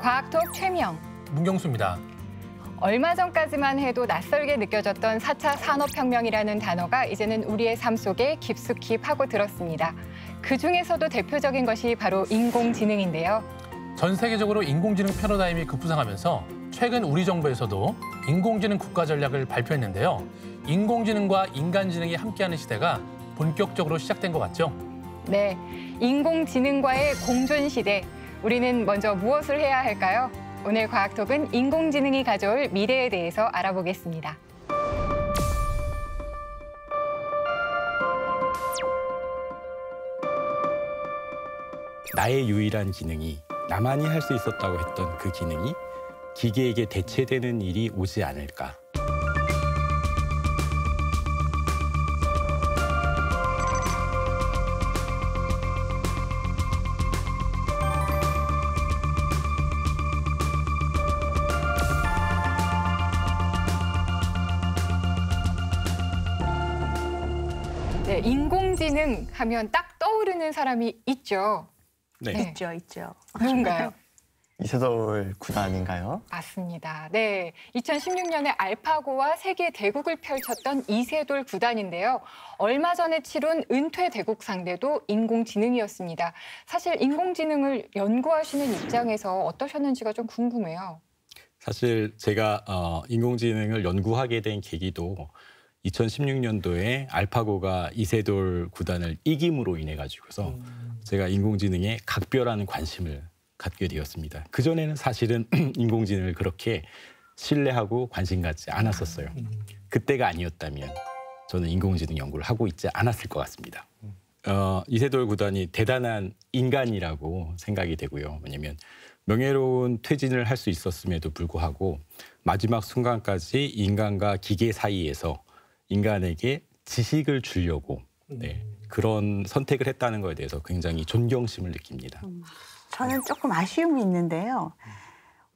과학톡 최명, 문경수입니다. 얼마 전까지만 해도 낯설게 느껴졌던 4차 산업혁명이라는 단어가 이제는 우리의 삶 속에 깊숙이 파고들었습니다. 그중에서도 대표적인 것이 바로 인공지능인데요. 전 세계적으로 인공지능 패러다임이 급부상하면서 최근 우리 정부에서도 인공지능 국가 전략을 발표했는데요. 인공지능과 인간지능이 함께하는 시대가 본격적으로 시작된 것 같죠? 네, 인공지능과의 공존 시대. 우리는 먼저 무엇을 해야 할까요? 오늘 과학톡은 인공지능이 가져올 미래에 대해서 알아보겠습니다. 나의 유일한 기능이 나만이 할 수 있었다고 했던 그 기능이 기계에게 대체되는 일이 오지 않을까. 네, 인공지능 하면 딱 떠오르는 사람이 있죠. 네. 있죠. 누군가요? 이세돌 구단인가요? 맞습니다. 네, 2016년에 알파고와 세계 대국을 펼쳤던 이세돌 구단인데요. 얼마 전에 치룬 은퇴 대국 상대도 인공지능이었습니다. 사실 인공지능을 연구하시는 입장에서 어떠셨는지가 좀 궁금해요. 사실 제가 인공지능을 연구하게 된 계기도 2016년도에 알파고가 이세돌 구단을 이김으로 인해 가지고서 제가 인공지능에 각별한 관심을 갖게 되었습니다. 그전에는 사실은 인공지능을 그렇게 신뢰하고 관심 갖지 않았었어요. 그때가 아니었다면 저는 인공지능 연구를 하고 있지 않았을 것 같습니다. 이세돌 구단이 대단한 인간이라고 생각이 되고요. 왜냐하면 명예로운 퇴진을 할 수 있었음에도 불구하고 마지막 순간까지 인간과 기계 사이에서 인간에게 지식을 주려고 그런 선택을 했다는 것에 대해서 굉장히 존경심을 느낍니다. 저는 조금 아쉬움이 있는데요.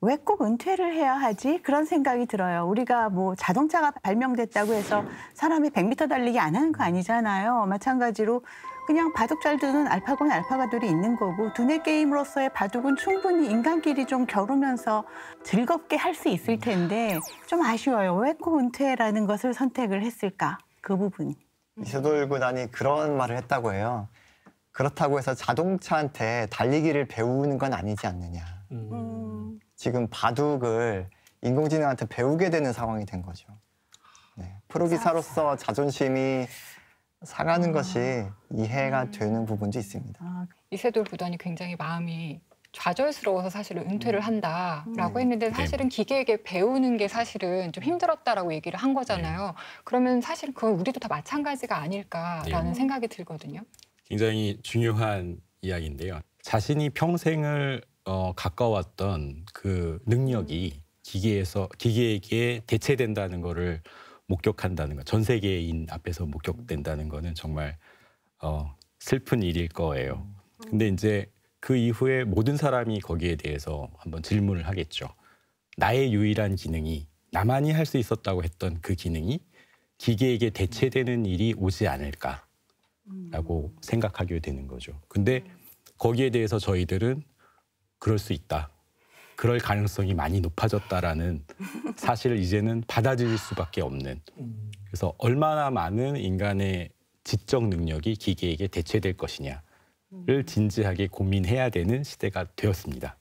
왜 꼭 은퇴를 해야 하지? 그런 생각이 들어요. 우리가 뭐 자동차가 발명됐다고 해서 사람이 100m 달리기 안 하는 거 아니잖아요. 마찬가지로 그냥 바둑 잘 두는 알파고는 알파가들이 있는 거고 두뇌 게임으로서의 바둑은 충분히 인간끼리 좀 겨루면서 즐겁게 할 수 있을 텐데 좀 아쉬워요. 왜 꼭 은퇴라는 것을 선택을 했을까? 그 부분이. 이세돌 구단이 그런 말을 했다고 해요. 그렇다고 해서 자동차한테 달리기를 배우는 건 아니지 않느냐. 지금 바둑을 인공지능한테 배우게 되는 상황이 된 거죠. 네. 프로기사로서 자존심이 상하는 것이 이해가 되는 부분도 있습니다. 이세돌 구단이 굉장히 마음이 좌절스러워서 사실은 은퇴를 한다라고 했는데 사실은 기계에게 배우는 게 사실은 좀 힘들었다라고 얘기를 한 거잖아요. 그러면 사실 그건 우리도 다 마찬가지가 아닐까라는 생각이 들거든요. 굉장히 중요한 이야기인데요. 자신이 평생을 가까웠던 그 능력이 기계에게 대체된다는 거를 목격한다는 것, 전 세계인 앞에서 목격된다는 거는 정말 슬픈 일일 거예요. 근데 이제 그 이후에 모든 사람이 거기에 대해서 한번 질문을 하겠죠. 나의 유일한 기능이 나만이 할 수 있었다고 했던 그 기능이 기계에게 대체되는 일이 오지 않을까라고 생각하게 되는 거죠. 근데 거기에 대해서 저희들은 그럴 수 있다. 그럴 가능성이 많이 높아졌다라는 사실을 이제는 받아들일 수밖에 없는. 그래서 얼마나 많은 인간의 지적 능력이 기계에게 대체될 것이냐를 진지하게 고민해야 되는 시대가 되었습니다.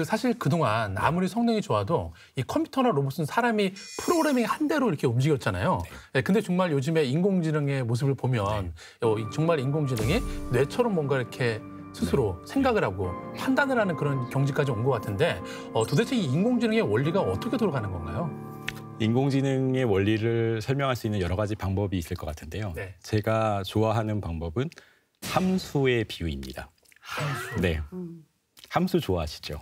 사실 그동안 아무리 성능이 좋아도 이 컴퓨터나 로봇은 사람이 프로그래밍 한 대로 이렇게 움직였잖아요. 네, 근데 정말 요즘에 인공지능의 모습을 보면 정말 인공지능이 뇌처럼 뭔가 이렇게 스스로 생각을 하고 판단을 하는 그런 경지까지 온 것 같은데 도대체 이 인공지능의 원리가 어떻게 돌아가는 건가요? 인공지능의 원리를 설명할 수 있는 여러 가지 방법이 있을 것 같은데요. 제가 좋아하는 방법은 함수의 비유입니다. 함수? 네. 함수 좋아하시죠?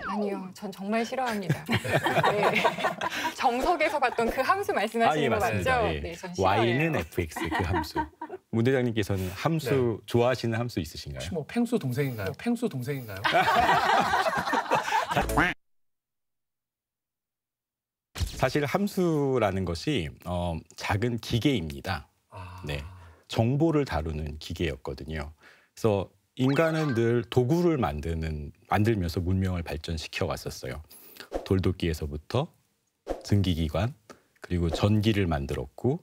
아니요, 전 정말 싫어합니다. 네. 정석에서 봤던 그 함수 말씀하시는 거 맞죠? 네, 전 싫어해요. y는 fx 그 함수. 문 대장님께서는 함수 좋아하시는 함수 있으신가요? 혹시 뭐 펭수 동생인가요? 펭수 동생인가요? 사실 함수라는 것이 작은 기계입니다. 네, 정보를 다루는 기계였거든요. 그래서 인간은 늘 도구를 만들면서 문명을 발전시켜 왔었어요. 돌도끼에서부터 증기기관, 그리고 전기를 만들었고,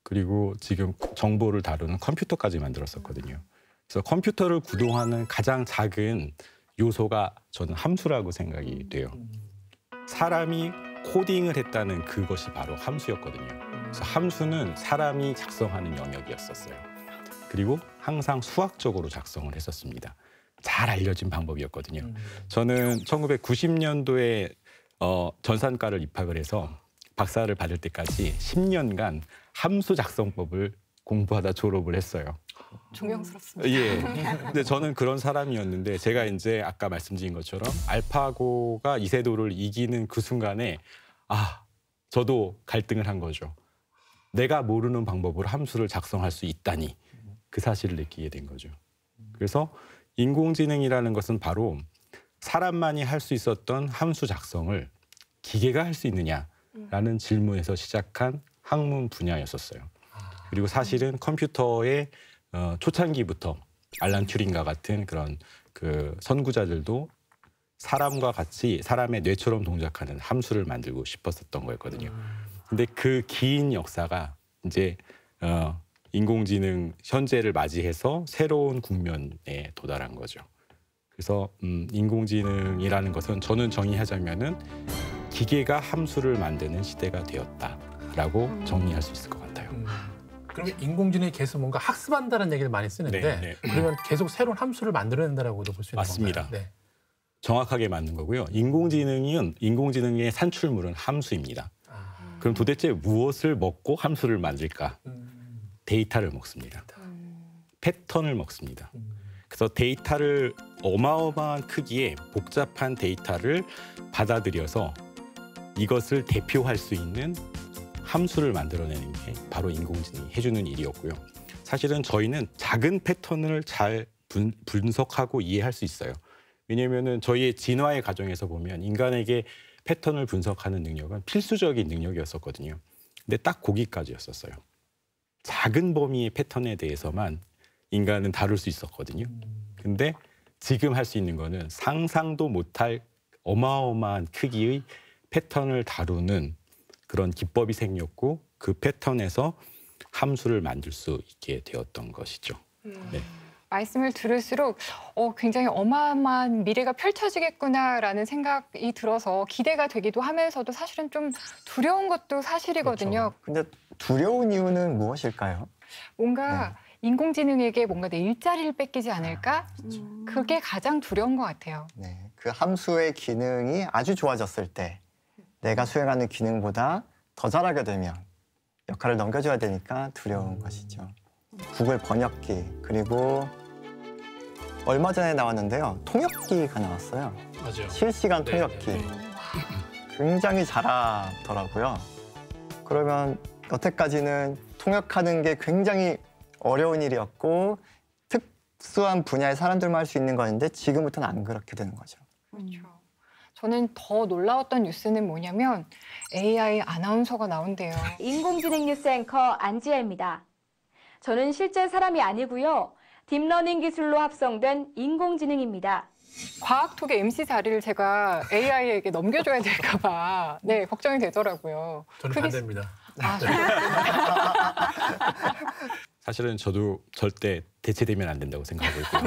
그리고 지금 정보를 다루는 컴퓨터까지 만들었었거든요. 그래서 컴퓨터를 구동하는 가장 작은 요소가 저는 함수라고 생각이 돼요. 사람이 코딩을 했다는 그것이 바로 함수였거든요. 그래서 함수는 사람이 작성하는 영역이었었어요. 그리고 항상 수학적으로 작성을 했었습니다. 잘 알려진 방법이었거든요. 저는 1990년도에 전산과를 입학을 해서 박사를 받을 때까지 10년간 함수 작성법을 공부하다 졸업을 했어요. 존경스럽습니다. 예. 근데 저는 그런 사람이었는데 제가 이제 아까 말씀드린 것처럼 알파고가 이세돌을 이기는 그 순간에 저도 갈등을 한 거죠. 내가 모르는 방법으로 함수를 작성할 수 있다니 그 사실을 느끼게 된 거죠. 그래서 인공지능이라는 것은 바로 사람만이 할 수 있었던 함수 작성을 기계가 할 수 있느냐라는 질문에서 시작한 학문 분야였었어요. 그리고 사실은 컴퓨터의 초창기부터 알란 튜링과 같은 그런 그 선구자들도 사람과 같이 사람의 뇌처럼 동작하는 함수를 만들고 싶었었던 거였거든요. 근데 그 긴 역사가 이제 인공지능 현재를 맞이해서 새로운 국면에 도달한 거죠. 그래서 인공지능이라는 것은 저는 정의하자면은 기계가 함수를 만드는 시대가 되었다라고 정리할 수 있을 것 같아요. 그러면 인공지능이 계속 뭔가 학습한다는 얘기를 많이 쓰는데 네. 그러면 계속 새로운 함수를 만들어낸다라고도 볼 수 있는 맞습니다. 건가요? 네. 정확하게 맞는 거고요. 인공지능의 산출물은 함수입니다. 그럼 도대체 무엇을 먹고 함수를 만들까? 데이터를 먹습니다. 패턴을 먹습니다. 그래서 데이터를 어마어마한 크기의 복잡한 데이터를 받아들여서 이것을 대표할 수 있는 함수를 만들어내는 게 바로 인공지능이 해주는 일이었고요. 사실은 저희는 작은 패턴을 잘 분석하고 이해할 수 있어요. 왜냐하면 저희의 진화의 과정에서 보면 인간에게 패턴을 분석하는 능력은 필수적인 능력이었었거든요. 근데 딱 거기까지였었어요. 작은 범위의 패턴에 대해서만 인간은 다룰 수 있었거든요. 근데 지금 할 수 있는 거는 상상도 못할 어마어마한 크기의 패턴을 다루는 그런 기법이 생겼고 그 패턴에서 함수를 만들 수 있게 되었던 것이죠. 네. 말씀을 들을수록 굉장히 어마어마한 미래가 펼쳐지겠구나라는 생각이 들어서 기대가 되기도 하면서도 사실은 좀 두려운 것도 사실이거든요. 근데 두려운 이유는 무엇일까요? 뭔가 인공지능에게 뭔가 내 일자리를 뺏기지 않을까? 그게 가장 두려운 것 같아요. 네, 그 함수의 기능이 아주 좋아졌을 때 내가 수행하는 기능보다 더 잘하게 되면 역할을 넘겨줘야 되니까 두려운 것이죠. 구글 번역기, 그리고 얼마 전에 나왔는데요. 통역기가 나왔어요. 맞아요. 실시간 통역기. 굉장히 잘하더라고요. 그러면 여태까지는 통역하는 게 굉장히 어려운 일이었고 특수한 분야의 사람들만 할 수 있는 거였는데 지금부터는 안 그렇게 되는 거죠. 그렇죠. 저는 더 놀라웠던 뉴스는 뭐냐면 AI 아나운서가 나온대요. 인공지능 뉴스 앵커 안지아입니다. 저는 실제 사람이 아니고요. 딥러닝 기술로 합성된 인공지능입니다. 과학톡의 MC 자리를 제가 AI에게 넘겨줘야 될까 봐 걱정이 되더라고요. 저는 그게- 반대입니다. 사실은 저도 절대 대체되면 안 된다고 생각하고 있고요.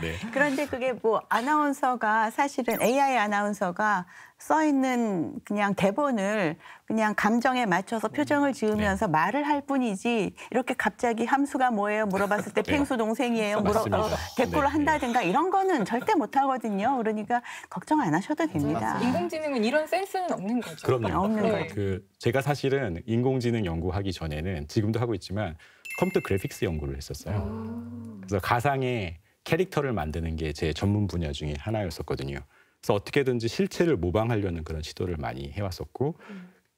네. 그런데 그게 뭐 아나운서가 사실은 AI 아나운서가 써 있는 그냥 대본을 그냥 감정에 맞춰서 표정을 지으면서 말을 할 뿐이지 이렇게 갑자기 함수가 뭐예요 물어봤을 때 펭수 동생이에요 맞습니다. 대꾸를 네, 한다든가 이런 거는 절대 못 하거든요. 그러니까 걱정 안 하셔도 됩니다. 인공지능은 이런 센스는 없는 거죠. 그럼요. 없는 네. 거죠. 제가 사실은 인공지능 연구하기 전에는 지금도 하고 있지만 컴퓨터 그래픽스 연구를 했었어요. 그래서 가상의 캐릭터를 만드는 게 제 전문 분야 중에 하나였었거든요. 그래서 어떻게든지 실체를 모방하려는 그런 시도를 많이 해왔었고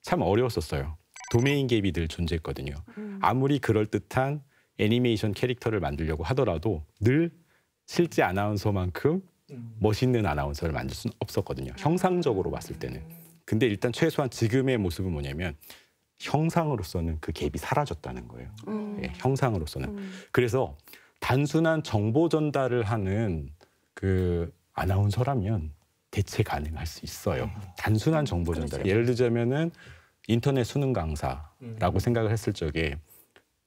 참 어려웠었어요. 도메인 갭이 늘 존재했거든요. 아무리 그럴듯한 애니메이션 캐릭터를 만들려고 하더라도 늘 실제 아나운서만큼 멋있는 아나운서를 만들 수는 없었거든요. 형상적으로 봤을 때는. 근데 일단 최소한 지금의 모습은 뭐냐면 형상으로서는 그 갭이 사라졌다는 거예요. 예, 형상으로서는. 그래서 단순한 정보 전달을 하는 그 아나운서라면 대체 가능할 수 있어요. 단순한 정보 전달. 예를 들자면은 인터넷 수능 강사라고 생각을 했을 적에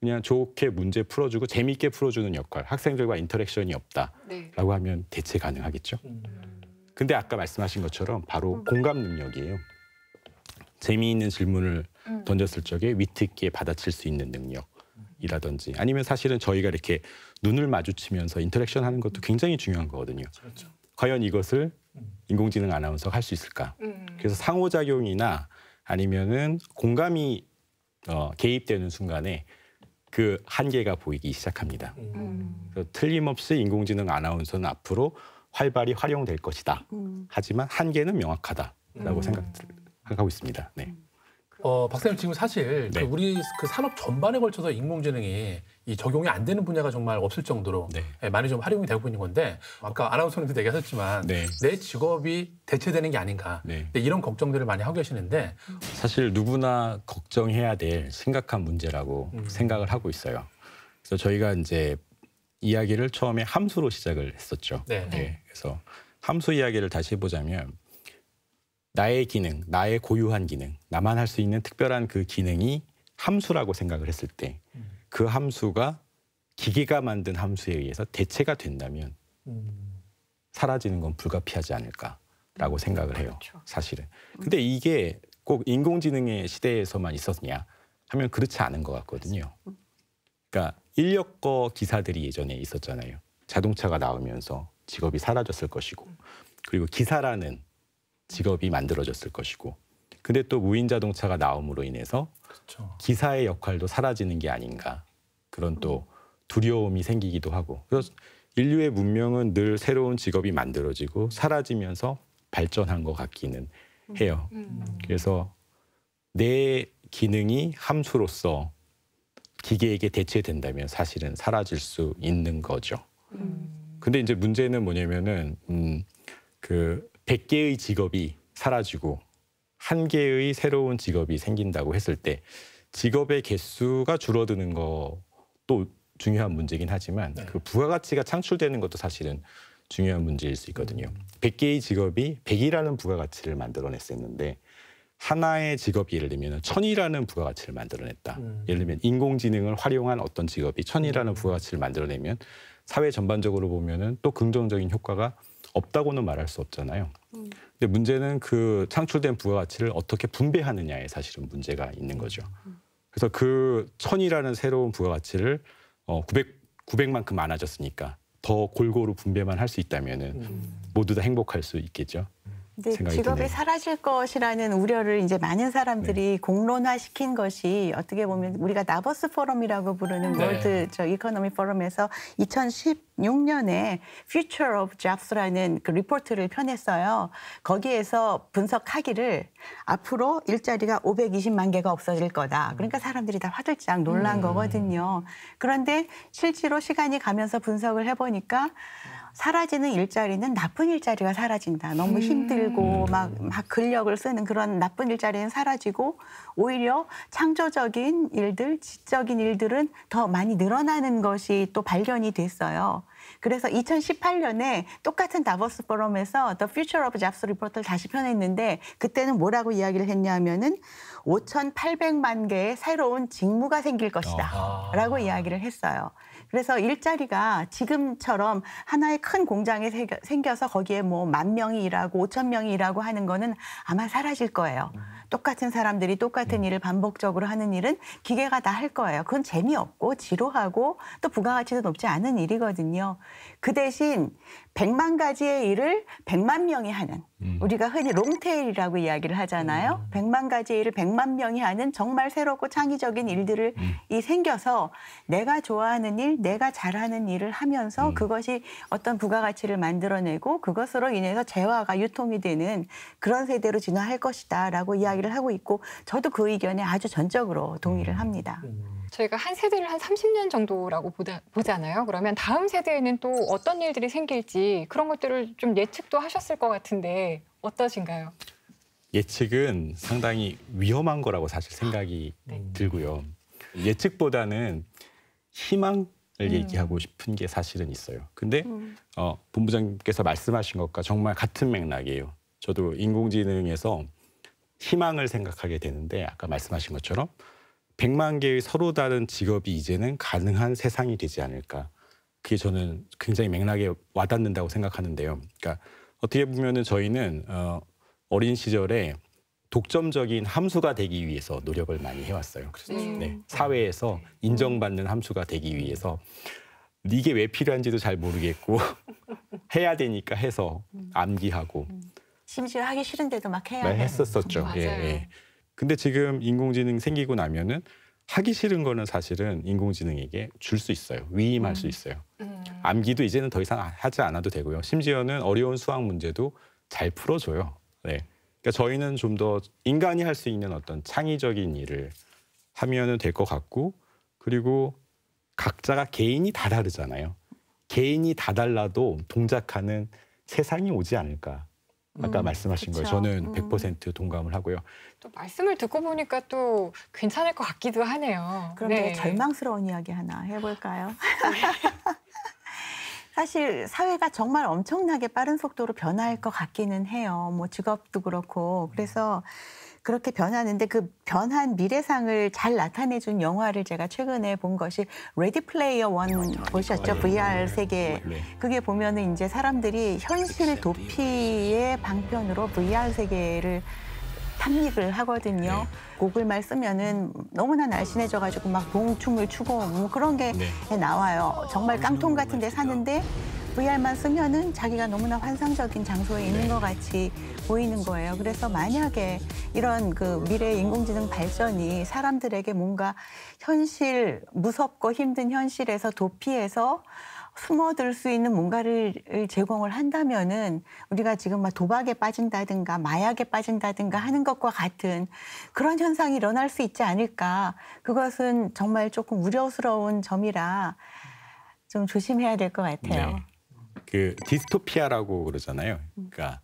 그냥 좋게 문제 풀어주고 재미있게 풀어주는 역할, 학생들과 인터랙션이 없다라고 하면 대체 가능하겠죠. 근데 아까 말씀하신 것처럼 바로 공감 능력이에요. 재미있는 질문을 던졌을 적에 위트 있게 받아칠 수 있는 능력이라든지 아니면 사실은 저희가 이렇게 눈을 마주치면서 인터랙션 하는 것도 굉장히 중요한 거거든요. 그렇죠. 과연 이것을 인공지능 아나운서가 할 수 있을까? 그래서 상호작용이나 아니면은 공감이 개입되는 순간에 그 한계가 보이기 시작합니다. 그래서 틀림없이 인공지능 아나운서는 앞으로 활발히 활용될 것이다. 하지만 한계는 명확하다라고 생각하고 있습니다. 네. 박사님 지금 사실 네. 우리 그 산업 전반에 걸쳐서 인공지능이 이 적용이 안 되는 분야가 정말 없을 정도로 네. 많이 좀 활용이 되고 있는 건데 아까 아나운서님도 얘기하셨지만 네. 내 직업이 대체되는 게 아닌가 네. 이런 걱정들을 많이 하고 계시는데 사실 누구나 걱정해야 될 심각한 문제라고 생각을 하고 있어요. 그래서 저희가 이제 이야기를 처음에 함수로 시작을 했었죠. 네. 네. 그래서 함수 이야기를 다시 해보자면 나의 기능, 나의 고유한 기능, 나만 할 수 있는 특별한 그 기능이 함수라고 생각을 했을 때 그 함수가 기계가 만든 함수에 의해서 대체가 된다면 사라지는 건 불가피하지 않을까라고 생각을 해요. 사실은. 근데 이게 꼭 인공지능의 시대에서만 있었냐 하면 그렇지 않은 것 같거든요. 그러니까 인력거 기사들이 예전에 있었잖아요. 자동차가 나오면서 직업이 사라졌을 것이고 그리고 기사라는 직업이 만들어졌을 것이고 근데 또 무인 자동차가 나옴으로 인해서 그렇죠. 기사의 역할도 사라지는 게 아닌가 그런 또 두려움이 생기기도 하고 그래서 인류의 문명은 늘 새로운 직업이 만들어지고 사라지면서 발전한 것 같기는 해요. 그래서 내 기능이 함수로서 기계에게 대체된다면 사실은 사라질 수 있는 거죠. 근데 이제 문제는 뭐냐면은 그 100개의 직업이 사라지고 1개의 새로운 직업이 생긴다고 했을 때 직업의 개수가 줄어드는 것도 중요한 문제긴 하지만 그 부가가치가 창출되는 것도 사실은 중요한 문제일 수 있거든요. 100개의 직업이 100이라는 부가가치를 만들어냈었는데 하나의 직업이 예를 들면 1000이라는 부가가치를 만들어냈다. 예를 들면 인공지능을 활용한 어떤 직업이 1000이라는 부가가치를 만들어내면 사회 전반적으로 보면은 또 긍정적인 효과가 없다고는 말할 수 없잖아요. 근데 문제는 그 창출된 부가가치를 어떻게 분배하느냐에 사실은 문제가 있는 거죠. 그래서 그 1000이라는 새로운 부가가치를 900만큼 많아졌으니까 더 골고루 분배만 할 수 있다면은 모두 다 행복할 수 있겠죠. 근데 생각이 직업이 드네요. 사라질 것이라는 우려를 이제 많은 사람들이 공론화시킨 것이 어떻게 보면 우리가 나버스 포럼이라고 부르는 네. 월드 이코노미 포럼에서 2016년에 Future of Jobs라는 그 리포트를 펴냈어요. 거기에서 분석하기를 앞으로 일자리가 520만 개가 없어질 거다. 그러니까 사람들이 다 화들짝 놀란 거거든요. 그런데 실제로 시간이 가면서 분석을 해보니까 사라지는 일자리는 나쁜 일자리가 사라진다. 너무 힘들고 막 근력을 쓰는 그런 나쁜 일자리는 사라지고 오히려 창조적인 일들, 지적인 일들은 더 많이 늘어나는 것이 또 발견이 됐어요. 그래서 2018년에 똑같은 다보스 포럼에서 The Future of Jobs 리포트를 다시 펴냈는데 그때는 뭐라고 이야기를 했냐면은 5,800만 개의 새로운 직무가 생길 것이다 라고 이야기를 했어요. 그래서 일자리가 지금처럼 하나의 큰 공장에 생겨서 거기에 뭐 10,000명이 일하고 5,000명이 일하고 하는 거는 아마 사라질 거예요. 똑같은 사람들이 똑같은 일을 반복적으로 하는 일은 기계가 다 할 거예요. 그건 재미없고 지루하고 또 부가가치도 높지 않은 일이거든요. 그 대신 100만 가지의 일을 100만 명이 하는 우리가 흔히 롱테일이라고 이야기를 하잖아요. 100만 가지의 일을 100만 명이 하는 정말 새롭고 창의적인 일들이 생겨서 내가 좋아하는 일, 내가 잘하는 일을 하면서 그것이 어떤 부가가치를 만들어내고 그것으로 인해서 재화가 유통이 되는 그런 세대로 진화할 것이다 라고 이야기를 하고 있고 저도 그 의견에 아주 전적으로 동의를 합니다. 저희가 한 세대를 한 30년 정도라고 보잖아요. 그러면 다음 세대에는 또 어떤 일들이 생길지 그런 것들을 좀 예측도 하셨을 것 같은데 어떠신가요? 예측은 상당히 위험한 거라고 사실 생각이 들고요. 예측보다는 희망을 얘기하고 싶은 게 사실은 있어요. 근데 본부장님께서 말씀하신 것과 정말 같은 맥락이에요. 저도 인공지능에서 희망을 생각하게 되는데 아까 말씀하신 것처럼 100만 개의 서로 다른 직업이 이제는 가능한 세상이 되지 않을까. 그게 저는 굉장히 맥락에 와닿는다고 생각하는데요. 그러니까 어떻게 보면은 저희는 어린 시절에 독점적인 함수가 되기 위해서 노력을 많이 해왔어요. 네, 사회에서 인정받는 함수가 되기 위해서 이게 왜 필요한지도 잘 모르겠고 해야 되니까 해서 암기하고 심지어 하기 싫은데도 막 해야 네, 돼. 했었었죠. 맞아요. 예. 근데 지금 인공지능 생기고 나면은 하기 싫은 거는 사실은 인공지능에게 줄 수 있어요. 위임할 수 있어요. 암기도 이제는 더 이상 하지 않아도 되고요. 심지어는 어려운 수학 문제도 잘 풀어줘요. 네. 그러니까 저희는 좀 더 인간이 할 수 있는 어떤 창의적인 일을 하면은 될 것 같고, 그리고 각자가 개인이 다 다르잖아요. 개인이 다 달라도 동작하는 세상이 오지 않을까. 아까 말씀하신 거예요. 그쵸. 저는 100% 동감을 하고요. 또 말씀을 듣고 보니까 또 괜찮을 것 같기도 하네요. 그럼 되게 절망스러운 이야기 하나 해볼까요? 사실 사회가 정말 엄청나게 빠른 속도로 변할 것 같기는 해요. 뭐 직업도 그렇고. 그래서 그렇게 변하는데 그 변한 미래상을 잘 나타내준 영화를 제가 최근에 본 것이 레디 플레이어 원 보셨죠? VR 세계. 네. 그게 보면은 이제 사람들이 현실 도피의 방편으로 VR 세계를 탐닉을 하거든요. 고글만 쓰면은 너무나 날씬해져가지고 막 봉춤을 추고 뭐 그런 게 나와요. 정말 깡통 같은 데 사는데 VR만 쓰면은 자기가 너무나 환상적인 장소에 있는 것 같이 보이는 거예요. 그래서 만약에 이런 그 미래 인공지능 발전이 사람들에게 뭔가 현실, 무섭고 힘든 현실에서 도피해서 숨어들 수 있는 뭔가를 제공을 한다면은 우리가 지금 막 도박에 빠진다든가 마약에 빠진다든가 하는 것과 같은 그런 현상이 일어날 수 있지 않을까. 그것은 정말 조금 우려스러운 점이라 좀 조심해야 될 것 같아요. 네. 그 디스토피아라고 그러잖아요. 그러니까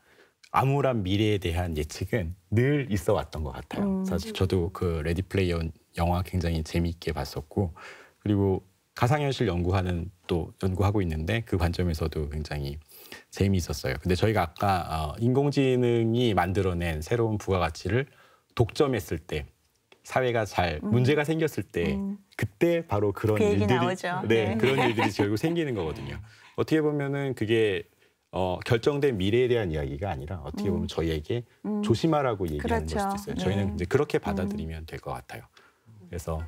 암울한 미래에 대한 예측은 늘 있어 왔던 것 같아요. 사실 저도 그 레디 플레이어 영화 굉장히 재미있게 봤었고, 그리고 가상현실 연구하고 있는데 그 관점에서도 굉장히 재미있었어요. 근데 저희가 아까 인공지능이 만들어낸 새로운 부가가치를 독점했을 때, 사회가 잘 문제가 생겼을 때, 그때 바로 그런 그 얘기 일들이 나오죠. 네, 네. 그런 일들이 결국 생기는 거거든요. 어떻게 보면은 그게 결정된 미래에 대한 이야기가 아니라 어떻게 보면 저희에게 조심하라고 얘기하는 그렇죠. 걸 수도 있어요. 네. 저희는 이제 그렇게 받아들이면 될 것 같아요. 그래서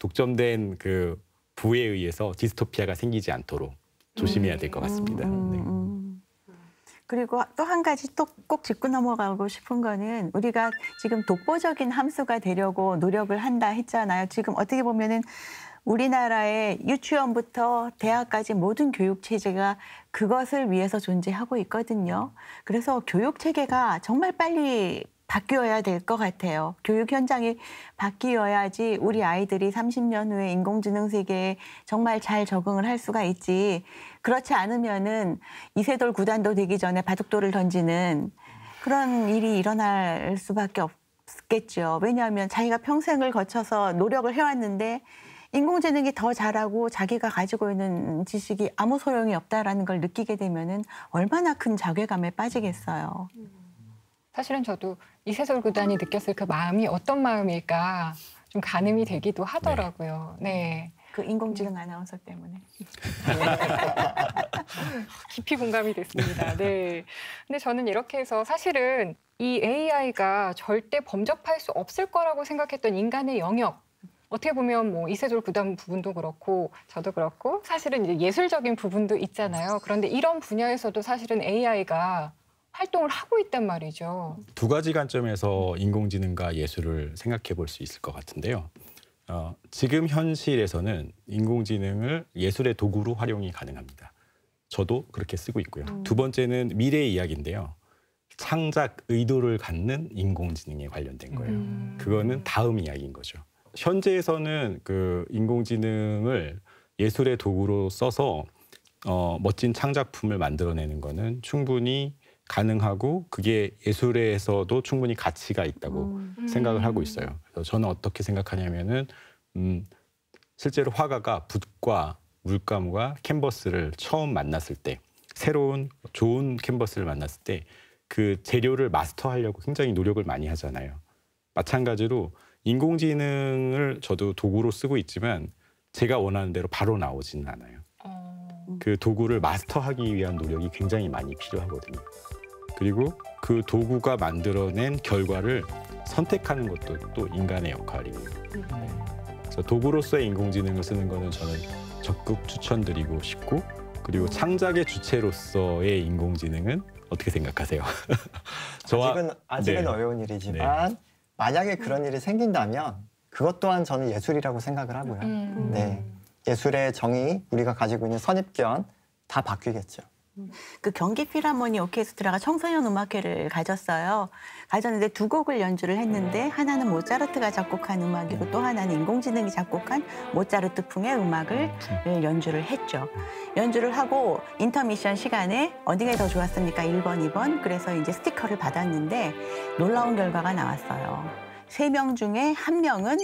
독점된 그 부에 의해서 디스토피아가 생기지 않도록 조심해야 될 것 같습니다. 네. 그리고 또 한 가지 또 꼭 짚고 넘어가고 싶은 거는 우리가 지금 독보적인 함수가 되려고 노력을 한다 했잖아요. 지금 어떻게 보면은 우리나라의 유치원부터 대학까지 모든 교육 체제가 그것을 위해서 존재하고 있거든요. 그래서 교육 체계가 정말 빨리 바뀌어야 될 것 같아요. 교육 현장이 바뀌어야지 우리 아이들이 30년 후에 인공지능 세계에 정말 잘 적응을 할 수가 있지. 그렇지 않으면은 이세돌 구단도 되기 전에 바둑돌을 던지는 그런 일이 일어날 수밖에 없겠죠. 왜냐하면 자기가 평생을 거쳐서 노력을 해왔는데 인공지능이 더 잘하고 자기가 가지고 있는 지식이 아무 소용이 없다라는 걸 느끼게 되면은 얼마나 큰 자괴감에 빠지겠어요. 사실은 저도 이세돌 구단이 느꼈을 그 마음이 어떤 마음일까 좀 가늠이 되기도 하더라고요. 네. 그 인공지능 아나운서 때문에. 깊이 공감이 됐습니다. 네. 근데 저는 이렇게 해서 사실은 이 AI가 절대 범접할 수 없을 거라고 생각했던 인간의 영역, 어떻게 보면 뭐 이세돌 구단 부분도 그렇고 저도 그렇고 사실은 이제 예술적인 부분도 있잖아요. 그런데 이런 분야에서도 사실은 AI가 활동을 하고 있단 말이죠. 두 가지 관점에서 인공지능과 예술을 생각해 볼 수 있을 것 같은데요. 지금 현실에서는 인공지능을 예술의 도구로 활용이 가능합니다. 저도 그렇게 쓰고 있고요. 두 번째는 미래의 이야기인데요. 창작 의도를 갖는 인공지능에 관련된 거예요. 그거는 다음 이야기인 거죠. 현재에서는 그 인공지능을 예술의 도구로 써서 멋진 창작품을 만들어내는 거는 충분히 가능하고 그게 예술에서도 충분히 가치가 있다고 생각을 하고 있어요. 그래서 저는 어떻게 생각하냐면은 실제로 화가가 붓과 물감과 캔버스를 처음 만났을 때, 새로운 좋은 캔버스를 만났을 때 그 재료를 마스터하려고 굉장히 노력을 많이 하잖아요. 마찬가지로 인공지능을 저도 도구로 쓰고 있지만 제가 원하는 대로 바로 나오지는 않아요. 그 도구를 마스터하기 위한 노력이 굉장히 많이 필요하거든요. 그리고 그 도구가 만들어낸 결과를 선택하는 것도 또 인간의 역할이에요. 그래서 도구로서의 인공지능을 쓰는 거는 저는 적극 추천드리고 싶고, 그리고 창작의 주체로서의 인공지능은 어떻게 생각하세요? 아직은 네. 어려운 일이지만 만약에 그런 일이 생긴다면 그것 또한 저는 예술이라고 생각을 하고요. 네, 예술의 정의, 우리가 가지고 있는 선입견 다 바뀌겠죠. 그 경기 필하모니 오케스트라가 청소년 음악회를 가졌는데 두 곡을 연주를 했는데 하나는 모차르트가 작곡한 음악이고 또 하나는 인공지능이 작곡한 모차르트풍의 음악을 연주를 했죠. 연주를 하고 인터미션 시간에 어느 게 더 좋았습니까? 1번, 2번. 그래서 이제 스티커를 받았는데 놀라운 결과가 나왔어요. 3명 중에 1명은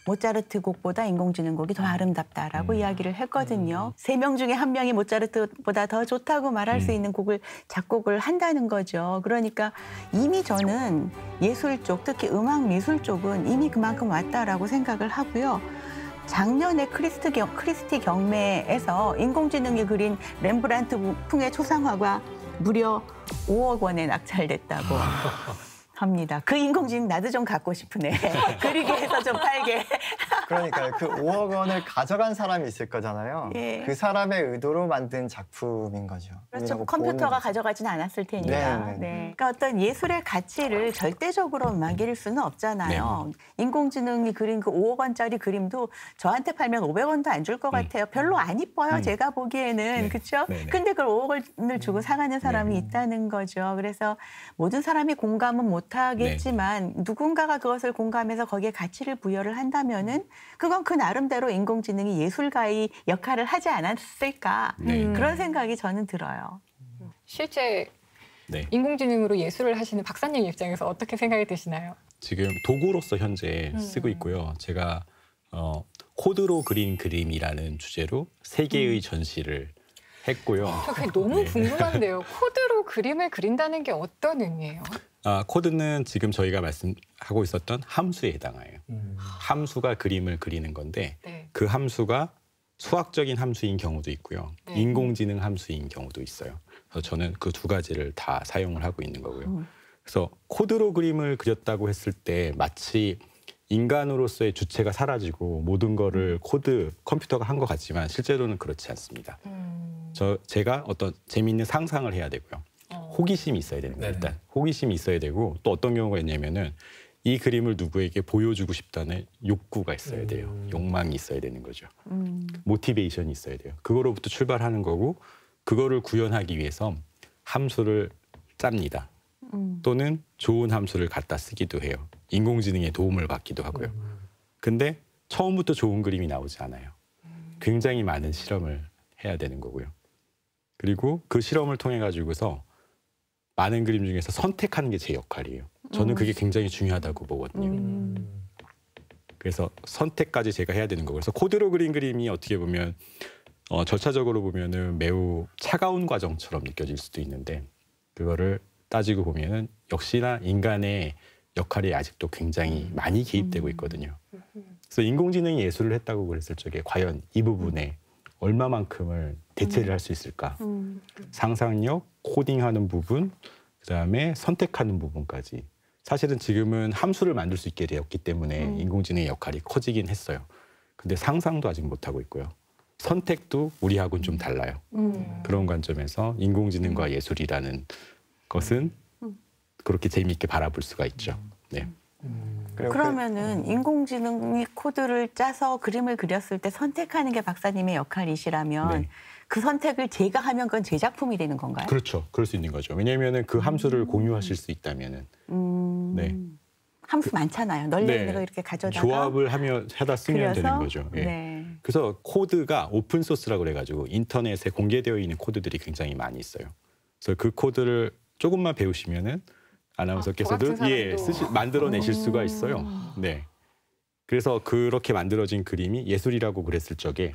모차르트 곡보다 인공지능 곡이 더 아름답다라고 이야기를 했거든요. 3명 중에 1명이 모차르트보다 더 좋다고 말할 수 있는 곡을 작곡을 한다는 거죠. 그러니까 이미 저는 예술 쪽, 특히 음악 미술 쪽은 이미 그만큼 왔다라고 생각을 하고요. 작년에 크리스티 경매에서 인공지능이 그린 렘브란트 풍의 초상화가 무려 5억 원에 낙찰됐다고 합니다. 그 인공지능 나도 좀 갖고 싶으네. 그리게 해서 좀 팔게. 그러니까요. 그 5억 원을 가져간 사람이 있을 거잖아요. 예. 그 사람의 의도로 만든 작품인 거죠. 그렇죠. 컴퓨터가 가져가진 않았을 테니까. 네. 그러니까 어떤 예술의 가치를 절대적으로 막일 수는 없잖아요. 인공지능이 그린 그 5억 원짜리 그림도 저한테 팔면 500원도 안 줄 것 같아요. 별로 안 이뻐요. 제가 보기에는. 그렇죠? 근데 그걸 5억 원을 주고 사가는 사람이 있다는 거죠. 그래서 모든 사람이 공감은 못하겠지만 누군가가 그것을 공감해서 거기에 가치를 부여를 한다면은 그건 그 나름대로 인공지능이 예술가의 역할을 하지 않았을까. 그런 생각이 저는 들어요. 실제 인공지능으로 예술을 하시는 박사님 입장에서 어떻게 생각이 드시나요? 지금 도구로서 현재 쓰고 있고요. 제가 코드로 그린 그림이라는 주제로 3개의 전시를 했고요. 저 그게 너무 궁금한데요. 코드로 그림을 그린다는 게 어떤 의미예요? 코드는 지금 저희가 말씀하고 있었던 함수에 해당해요. 함수가 그림을 그리는 건데 그 함수가 수학적인 함수인 경우도 있고요. 인공지능 함수인 경우도 있어요. 그래서 저는 그 두 가지를 다 사용을 하고 있는 거고요. 그래서 코드로 그림을 그렸다고 했을 때 마치 인간으로서의 주체가 사라지고 모든 거를 컴퓨터가 한 것 같지만 실제로는 그렇지 않습니다. 제가 어떤 재미있는 상상을 해야 되고요. 호기심이 있어야 되는 거예요. 일단 호기심이 있어야 되고 또 어떤 경우가 있냐면은 이 그림을 누구에게 보여주고 싶다는 욕구가 있어야 돼요. 욕망이 있어야 되는 거죠. 모티베이션이 있어야 돼요. 그거로부터 출발하는 거고 그거를 구현하기 위해서 함수를 짭니다. 또는 좋은 함수를 갖다 쓰기도 해요. 인공지능의 도움을 받기도 하고요. 근데 처음부터 좋은 그림이 나오지 않아요. 굉장히 많은 실험을 해야 되는 거고요. 그리고 그 실험을 통해 가지고서 많은 그림 중에서 선택하는 게 제 역할이에요. 저는 그게 굉장히 중요하다고 보거든요. 그래서 선택까지 제가 해야 되는 거고, 그래서 코드로 그린 그림이 어떻게 보면 절차적으로 보면은 매우 차가운 과정처럼 느껴질 수도 있는데 그거를 따지고 보면은 역시나 인간의 역할이 아직도 굉장히 많이 개입되고 있거든요. 그래서 인공지능이 예술을 했다고 그랬을 적에 과연 이 부분에 얼마만큼을 대체를 할 수 있을까? 상상력, 코딩하는 부분, 그다음에 선택하는 부분까지. 사실은 지금은 함수를 만들 수 있게 되었기 때문에 인공지능의 역할이 커지긴 했어요. 근데 상상도 아직 못하고 있고요. 선택도 우리하고는 좀 달라요. 그런 관점에서 인공지능과 예술이라는 것은 그렇게 재미있게 바라볼 수가 있죠. 네. 그러면은 인공지능이 코드를 짜서 그림을 그렸을 때 선택하는 게 박사님의 역할이시라면 그 선택을 제가 하면 그건 제 작품이 되는 건가요? 그렇죠. 그럴 수 있는 거죠. 왜냐하면 그 함수를 공유하실 수 있다면은. 네. 함수 많잖아요. 널려 있는 거 이렇게 가져다가 조합을 하다 쓰면 그려서? 되는 거죠. 예. 그래서 코드가 오픈 소스라고 그래가지고 인터넷에 공개되어 있는 코드들이 굉장히 많이 있어요. 그래서 그 코드를 조금만 배우시면은 아나운서께서도 만들어내실 수가 있어요. 네. 그래서 그렇게 만들어진 그림이 예술이라고 그랬을 적에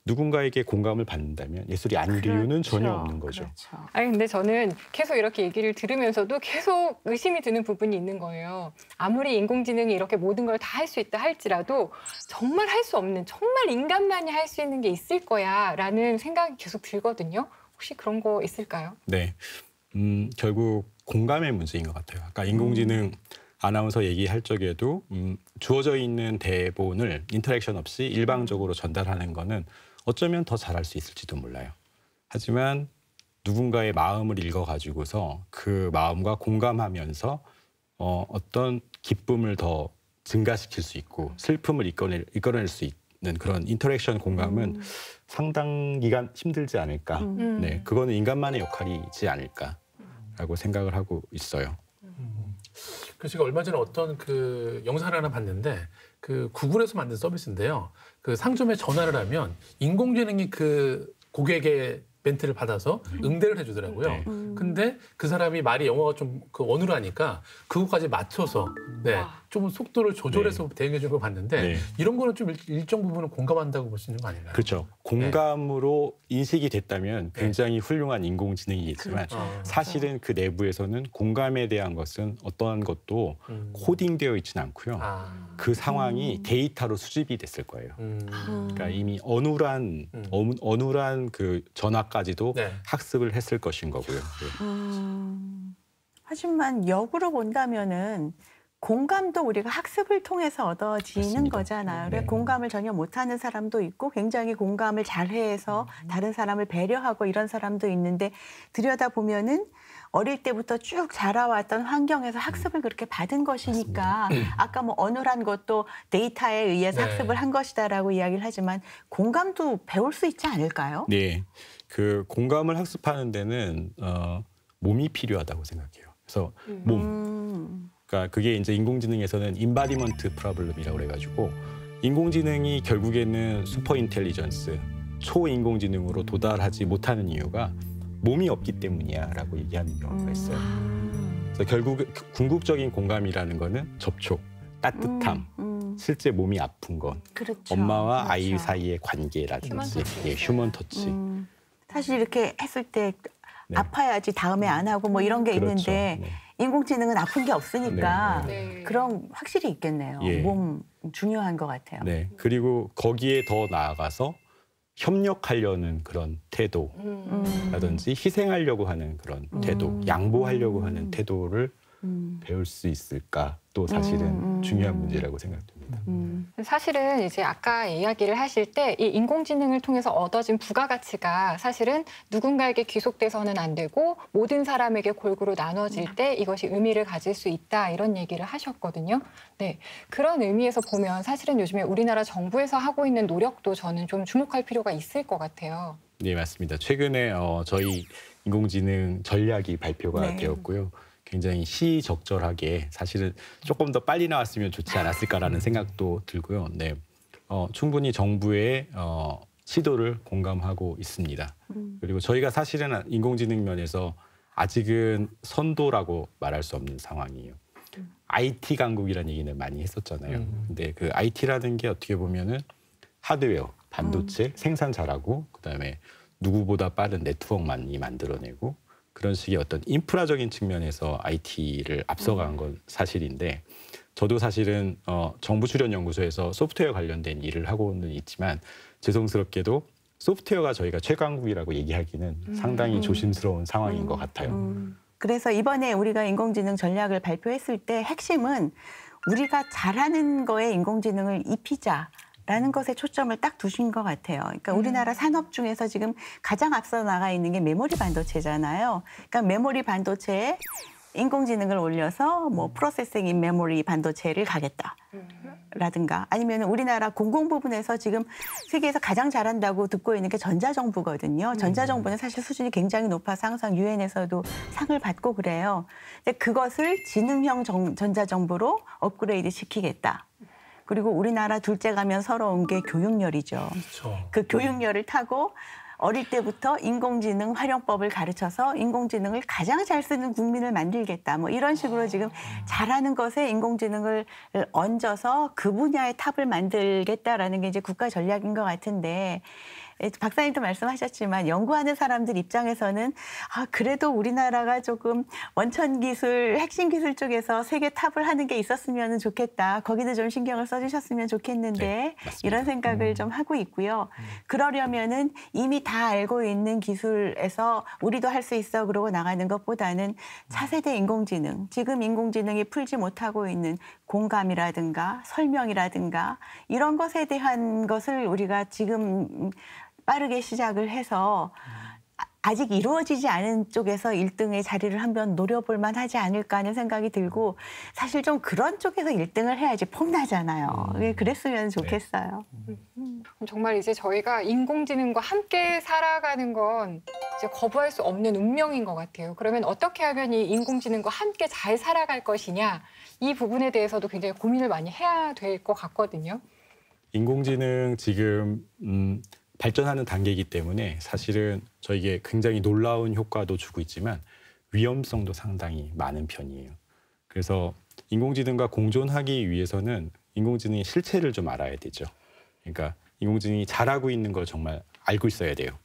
누군가에게 공감을 받는다면 예술이 아닐 이유는 전혀 없는 거죠. 그렇죠. 아니 근데 저는 계속 이렇게 얘기를 들으면서도 계속 의심이 드는 부분이 있는 거예요. 아무리 인공지능이 이렇게 모든 걸 다 할 수 있다 할지라도 정말 할 수 없는, 정말 인간만이 할 수 있는 게 있을 거야라는 생각이 계속 들거든요. 혹시 그런 거 있을까요? 네, 결국 공감의 문제인 것 같아요. 아까 인공지능 아나운서 얘기할 적에도 주어져 있는 대본을 인터랙션 없이 일방적으로 전달하는 거는 어쩌면 더 잘할 수 있을지도 몰라요. 하지만 누군가의 마음을 읽어가지고서 그 마음과 공감하면서 어떤 기쁨을 더 증가시킬 수 있고 슬픔을 이끌어낼 수 있는 그런 인터랙션 공감은 상당 기간 힘들지 않을까. 네, 그거는 인간만의 역할이지 않을까라고 생각을 하고 있어요. 그래서 제가 얼마 전에 어떤 그 영상을 하나 봤는데 그 구글에서 만든 서비스인데요. 그 상점에 전화를 하면 인공지능이 그 고객의 멘트를 받아서 응대를 해주더라고요. 네. 근데 그 사람이 말이 영어가 좀 그 어눌하니까 그것까지 맞춰서 네, 좀 속도를 조절해서 대응해 준 걸 봤는데 네. 이런 거는 좀 일정 부분은 공감한다고 볼 수 있는 거 아닌가요? 그렇죠. 공감으로 인식이 됐다면 굉장히 훌륭한 인공지능이겠지만 사실은 그 내부에서는 공감에 대한 것은 어떠한 것도 코딩되어 있지는 않고요. 그 상황이 데이터로 수집이 됐을 거예요. 그러니까 이미 어눌한 그 전화까지도 네. 학습을 했을 것인 거고요. 네. 하지만 역으로 본다면은 공감도 우리가 학습을 통해서 얻어지는 맞습니다. 거잖아요. 네. 공감을 전혀 못하는 사람도 있고 굉장히 공감을 잘해서 다른 사람을 배려하고 이런 사람도 있는데 들여다보면은 어릴 때부터 쭉 자라왔던 환경에서 학습을 그렇게 받은 것이니까 아까 뭐 어눌한 것도 데이터에 의해서 네. 학습을 한 것이다라고 이야기를 하지만 공감도 배울 수 있지 않을까요? 네, 그 공감을 학습하는 데는 몸이 필요하다고 생각해요. 그래서 몸. 그러니까 그게 이제 인공지능에서는 인바디먼트 프로블럼이라고 그래가지고 인공지능이 결국에는 슈퍼 인텔리전스, 초인공지능으로 도달하지 못하는 이유가 몸이 없기 때문이야라고 얘기하는 경우가 있어요. 그래서 결국 궁극적인 공감이라는 거는 접촉, 따뜻함, 실제 몸이 아픈 것, 그렇죠. 엄마와 그렇죠. 아이 사이의 관계라든지 휴먼 터치. 사실 이렇게 했을 때 네. 아파야지 다음에 안 하고 뭐 이런 게 그렇죠. 있는데 네. 인공지능은 아픈 게 없으니까 네. 그럼 확실히 있겠네요. 예. 몸 중요한 것 같아요. 네. 그리고 거기에 더 나아가서 협력하려는 그런 태도. 라든지 희생하려고 하는 그런 태도, 양보하려고 하는 태도를 배울 수 있을까? 또 사실은 중요한 문제라고 생각됩니다. 사실은 이제 아까 이야기를 하실 때 이 인공지능을 통해서 얻어진 부가가치가 사실은 누군가에게 귀속돼서는 안 되고 모든 사람에게 골고루 나눠질 때 이것이 의미를 가질 수 있다 이런 얘기를 하셨거든요. 네, 그런 의미에서 보면 사실은 요즘에 우리나라 정부에서 하고 있는 노력도 저는 좀 주목할 필요가 있을 것 같아요. 네, 맞습니다. 최근에 저희 인공지능 전략이 발표가 네. 되었고요. 굉장히 시적절하게 사실은 조금 더 빨리 나왔으면 좋지 않았을까라는 생각도 들고요. 네, 충분히 정부의 시도를 공감하고 있습니다. 그리고 저희가 사실은 인공지능 면에서 아직은 선도라고 말할 수 없는 상황이에요. IT 강국이라는 얘기는 많이 했었잖아요. 근데 그 IT라는 게 어떻게 보면은 하드웨어, 반도체 생산 잘하고 그다음에 누구보다 빠른 네트워크만이 만들어내고 그런 식의 어떤 인프라적인 측면에서 IT를 앞서간 건 사실인데 저도 사실은 정부 출연 연구소에서 소프트웨어 관련된 일을 하고는 있지만 죄송스럽게도 소프트웨어가 저희가 최강국이라고 얘기하기는 상당히 조심스러운 상황인 것 같아요. 그래서 이번에 우리가 인공지능 전략을 발표했을 때 핵심은 우리가 잘하는 거에 인공지능을 입히자라는 것에 초점을 딱 두신 것 같아요. 그러니까 우리나라 산업 중에서 지금 가장 앞서 나가 있는 게 메모리 반도체잖아요. 그러니까 메모리 반도체에 인공지능을 올려서 뭐 프로세싱 인 메모리 반도체를 가겠다. 라든가 아니면 우리나라 공공 부분에서 지금 세계에서 가장 잘한다고 듣고 있는 게 전자정부거든요. 전자정부는 사실 수준이 굉장히 높아서 항상 유엔에서도 상을 받고 그래요. 근데 그것을 지능형 전자정부로 업그레이드 시키겠다. 그리고 우리나라 둘째 가면 서러운 게 교육열이죠. 그렇죠. 그 교육열을 타고 어릴 때부터 인공지능 활용법을 가르쳐서 인공지능을 가장 잘 쓰는 국민을 만들겠다. 뭐 이런 식으로 지금 잘하는 것에 인공지능을 얹어서 그 분야의 탑을 만들겠다라는 게 이제 국가 전략인 것 같은데 박사님도 말씀하셨지만 연구하는 사람들 입장에서는 그래도 우리나라가 조금 원천 기술, 핵심 기술 쪽에서 세계 탑을 하는 게 있었으면 좋겠다. 거기도 좀 신경을 써주셨으면 좋겠는데 네, 이런 생각을 좀 하고 있고요. 그러려면은 이미 다 알고 있는 기술에서 우리도 할 수 있어 그러고 나가는 것보다는 차세대 인공지능, 지금 인공지능이 풀지 못하고 있는 공감이라든가 설명이라든가 이런 것에 대한 것을 우리가 지금 빠르게 시작을 해서 아직 이루어지지 않은 쪽에서 1등의 자리를 한번 노려볼 만하지 않을까 하는 생각이 들고 사실 좀 그런 쪽에서 1등을 해야지 폼나잖아요. 그랬으면 좋겠어요. 정말 이제 저희가 인공지능과 함께 살아가는 건 이제 거부할 수 없는 운명인 것 같아요. 그러면 어떻게 하면 이 인공지능과 함께 잘 살아갈 것이냐 이 부분에 대해서도 굉장히 고민을 많이 해야 될 것 같거든요. 인공지능 지금 발전하는 단계이기 때문에 사실은 저에게 굉장히 놀라운 효과도 주고 있지만 위험성도 상당히 많은 편이에요. 그래서 인공지능과 공존하기 위해서는 인공지능의 실체를 좀 알아야 되죠. 그러니까 인공지능이 잘하고 있는 걸 정말 알고 있어야 돼요.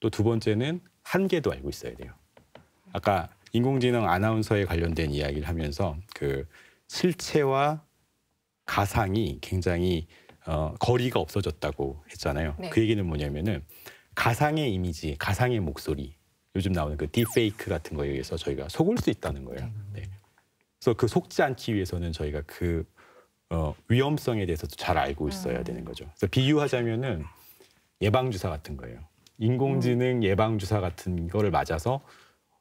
또 두 번째는 한계도 알고 있어야 돼요. 아까 인공지능 아나운서에 관련된 이야기를 하면서 그 실체와 가상이 굉장히 거리가 없어졌다고 했잖아요. 네. 그 얘기는 뭐냐면은 가상의 이미지, 가상의 목소리, 요즘 나오는 그 딥페이크 같은 거에 의해서 저희가 속을 수 있다는 거예요. 네. 그래서 그 속지 않기 위해서는 저희가 그 위험성에 대해서도 잘 알고 있어야 되는 거죠. 그래서 비유하자면은 예방주사 같은 거예요. 인공지능 예방주사 같은 거를 맞아서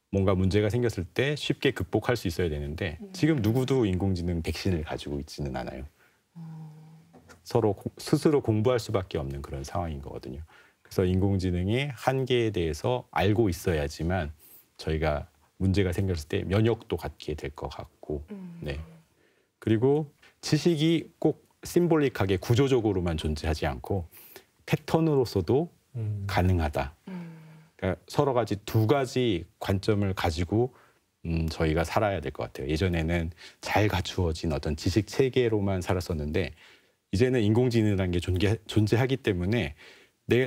뭔가 문제가 생겼을 때 쉽게 극복할 수 있어야 되는데 지금 누구도 인공지능 백신을 가지고 있지는 않아요. 서로 스스로 공부할 수밖에 없는 그런 상황인 거거든요. 그래서 인공지능의 한계에 대해서 알고 있어야지만 저희가 문제가 생겼을 때 면역도 갖게 될 것 같고, 네. 그리고 지식이 꼭 심볼릭하게 구조적으로만 존재하지 않고 패턴으로서도 가능하다. 그러니까 서로 가지 두 가지 관점을 가지고 저희가 살아야 될 것 같아요. 예전에는 잘 갖추어진 어떤 지식 체계로만 살았었는데 이제는 인공지능이라는 게 존재하기 때문에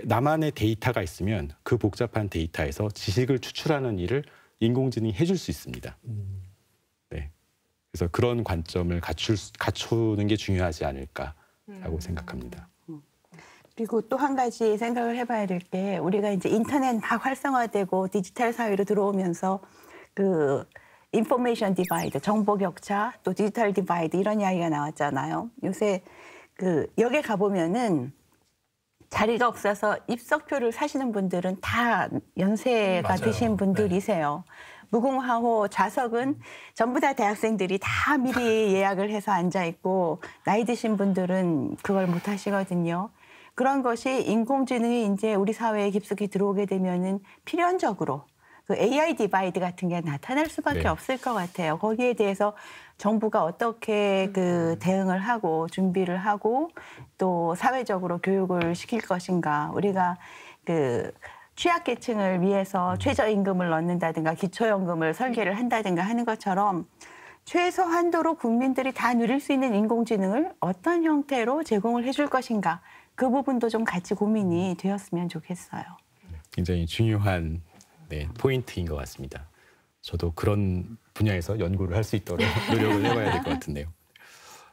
나만의 데이터가 있으면 그 복잡한 데이터에서 지식을 추출하는 일을 인공지능이 해줄 수 있습니다. 네. 그래서 그런 관점을 갖추는 게 중요하지 않을까라고 생각합니다. 그리고 또 한 가지 생각을 해봐야 될 게 우리가 이제 인터넷 막 활성화되고 디지털 사회로 들어오면서 그 인포메이션 디바이드, 정보 격차, 또 디지털 디바이드 이런 이야기가 나왔잖아요. 요새 그 역에 가보면은 자리가 없어서 입석표를 사시는 분들은 다 연세가 맞아요. 드신 분들이세요. 무궁화호 좌석은 전부 다 대학생들이 다 미리 예약을 해서 앉아 있고 나이 드신 분들은 그걸 못 하시거든요. 그런 것이 인공지능이 이제 우리 사회에 깊숙이 들어오게 되면은 필연적으로 그 AI 디바이드 같은 게 나타날 수밖에 네. 없을 것 같아요. 거기에 대해서 정부가 어떻게 그 대응을 하고 준비를 하고 또 사회적으로 교육을 시킬 것인가. 우리가 그 취약계층을 위해서 최저임금을 넣는다든가 기초연금을 설계를 한다든가 하는 것처럼 최소한도로 국민들이 다 누릴 수 있는 인공지능을 어떤 형태로 제공을 해줄 것인가. 그 부분도 좀 같이 고민이 되었으면 좋겠어요. 굉장히 중요한 포인트인 것 같습니다. 저도 그런 분야에서 연구를 할 수 있도록 노력을 해봐야 될 것 같은데요.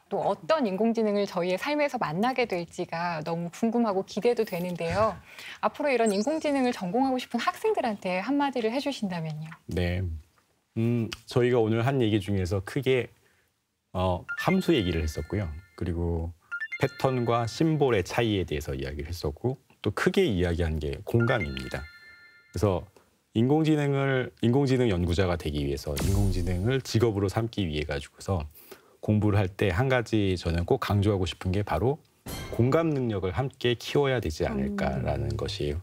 또 어떤 인공지능을 저희의 삶에서 만나게 될지가 너무 궁금하고 기대도 되는데요. 앞으로 이런 인공지능을 전공하고 싶은 학생들한테 한마디를 해주신다면요. 네, 저희가 오늘 한 얘기 중에서 크게 함수 얘기를 했었고요. 그리고 패턴과 심볼의 차이에 대해서 이야기를 했었고 또 크게 이야기한 게 공감입니다. 그래서 인공지능 연구자가 되기 위해서 인공지능을 직업으로 삼기 위해 가지고서 공부를 할 때 한 가지 저는 꼭 강조하고 싶은 게 바로 공감 능력을 함께 키워야 되지 않을까라는 것이에요.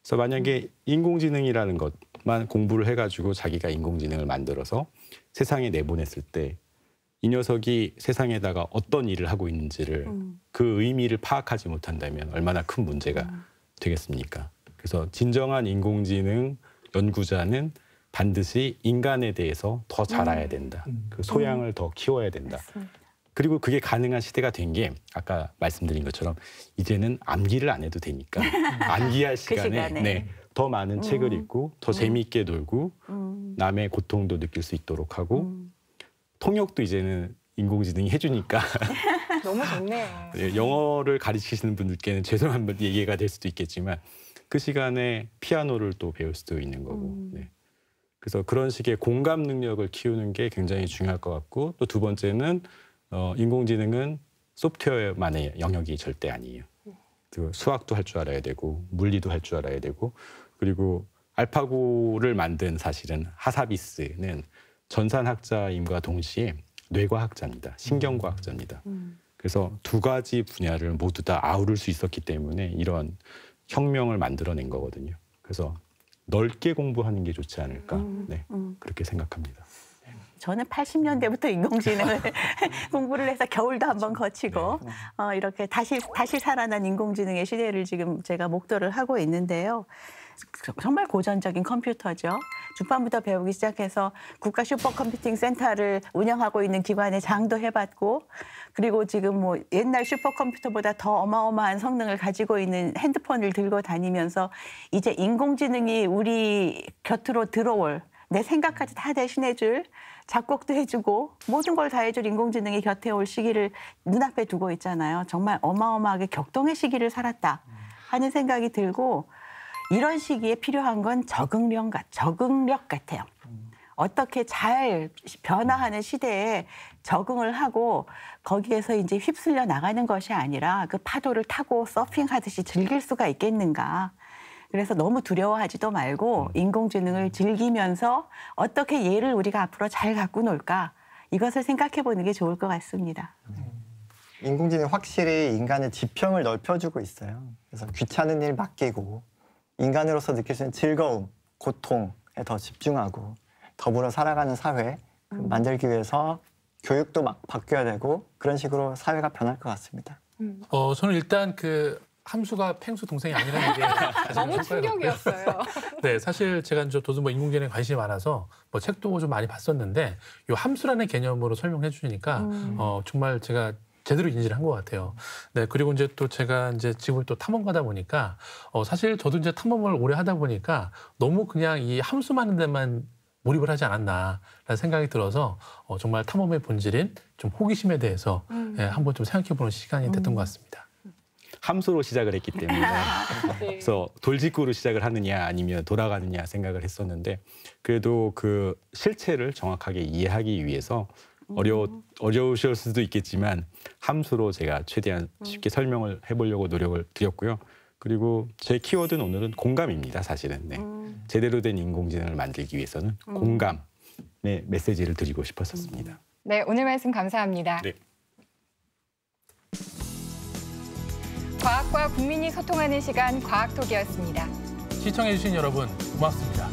그래서 만약에 인공지능이라는 것만 공부를 해가지고 자기가 인공지능을 만들어서 세상에 내보냈을 때 이 녀석이 세상에다가 어떤 일을 하고 있는지를 그 의미를 파악하지 못한다면 얼마나 큰 문제가 되겠습니까? 그래서 진정한 인공지능 연구자는 반드시 인간에 대해서 더 잘 알아야 된다. 그 소양을 더 키워야 된다. 맞습니다. 그리고 그게 가능한 시대가 된 게 아까 말씀드린 것처럼 이제는 암기를 안 해도 되니까 암기할 시간에 시간에. 더 많은 책을 읽고 더 재미있게 놀고 남의 고통도 느낄 수 있도록 하고 통역도 이제는 인공지능이 해주니까 너무 좋네요. 영어를 가르치시는 분들께는 죄송한 얘기가 될 수도 있겠지만 그 시간에 피아노를 또 배울 수도 있는 거고. 네. 그래서 그런 식의 공감 능력을 키우는 게 굉장히 중요할 것 같고 또 두 번째는 인공지능은 소프트웨어만의 영역이 절대 아니에요. 그 수학도 할 줄 알아야 되고 물리도 할 줄 알아야 되고 그리고 알파고를 만든 사실은 하사비스는 전산학자임과 동시에 뇌과학자입니다. 신경과학자입니다. 그래서 두 가지 분야를 모두 다 아우를 수 있었기 때문에 이런 혁명을 만들어낸 거거든요. 그래서 넓게 공부하는 게 좋지 않을까 네, 그렇게 생각합니다. 저는 80년대부터 인공지능을 공부를 해서 겨울도 한번 거치고 이렇게 다시 살아난 인공지능의 시대를 지금 제가 목도를 하고 있는데요. 정말 고전적인 컴퓨터죠. 중반부터 배우기 시작해서 국가 슈퍼컴퓨팅 센터를 운영하고 있는 기관의 장도 해봤고 그리고 지금 뭐 옛날 슈퍼컴퓨터보다 더 어마어마한 성능을 가지고 있는 핸드폰을 들고 다니면서 이제 인공지능이 우리 곁으로 들어올 내 생각까지 다 대신해줄 작곡도 해주고 모든 걸 다 해줄 인공지능이 곁에 올 시기를 눈앞에 두고 있잖아요. 정말 어마어마하게 격동의 시기를 살았다 하는 생각이 들고 이런 시기에 필요한 건 적응력 같아요. 어떻게 잘 변화하는 시대에 적응을 하고 거기에서 이제 휩쓸려 나가는 것이 아니라 그 파도를 타고 서핑하듯이 즐길 수가 있겠는가. 그래서 너무 두려워하지도 말고 인공지능을 즐기면서 어떻게 얘를 우리가 앞으로 잘 갖고 놀까 이것을 생각해 보는 게 좋을 것 같습니다. 인공지능이 확실히 인간의 지평을 넓혀주고 있어요. 그래서 귀찮은 일 맡기고 인간으로서 느낄 수 있는 즐거움, 고통에 더 집중하고 더불어 살아가는 사회 만들기 위해서 교육도 막 바뀌어야 되고 그런 식으로 사회가 변할 것 같습니다. 저는 일단 그 함수가 펭수 동생이 아니라는 게 너무 충격이었어요. 네, 사실 제가 저도 뭐 인공지능에 관심이 많아서 뭐 책도 좀 많이 봤었는데 이 함수라는 개념으로 설명해 주시니까 정말 제가 제대로 인지를 한 것 같아요. 네, 그리고 이제 또 제가 이제 지금을 또 탐험가다 보니까 사실 저도 이제 탐험을 오래 하다 보니까 너무 그냥 이 함수 많은 데만 몰입을 하지 않았나라는 생각이 들어서 정말 탐험의 본질인 좀 호기심에 대해서 한번 좀 생각해보는 시간이 됐던 것 같습니다. 함수로 시작을 했기 때문에 그래서 돌직구로 시작을 하느냐 아니면 돌아가느냐 생각을 했었는데 그래도 그 실체를 정확하게 이해하기 위해서 어려우실 수도 있겠지만 함수로 제가 최대한 쉽게 설명을 해보려고 노력을 드렸고요. 그리고 제 키워드는 오늘은 공감입니다. 사실은 네. 제대로 된 인공지능을 만들기 위해서는 공감의 메시지를 드리고 싶었습니다. 네, 오늘 말씀 감사합니다. 네. 과학과 국민이 소통하는 시간 과학톡이었습니다. 시청해주신 여러분 고맙습니다.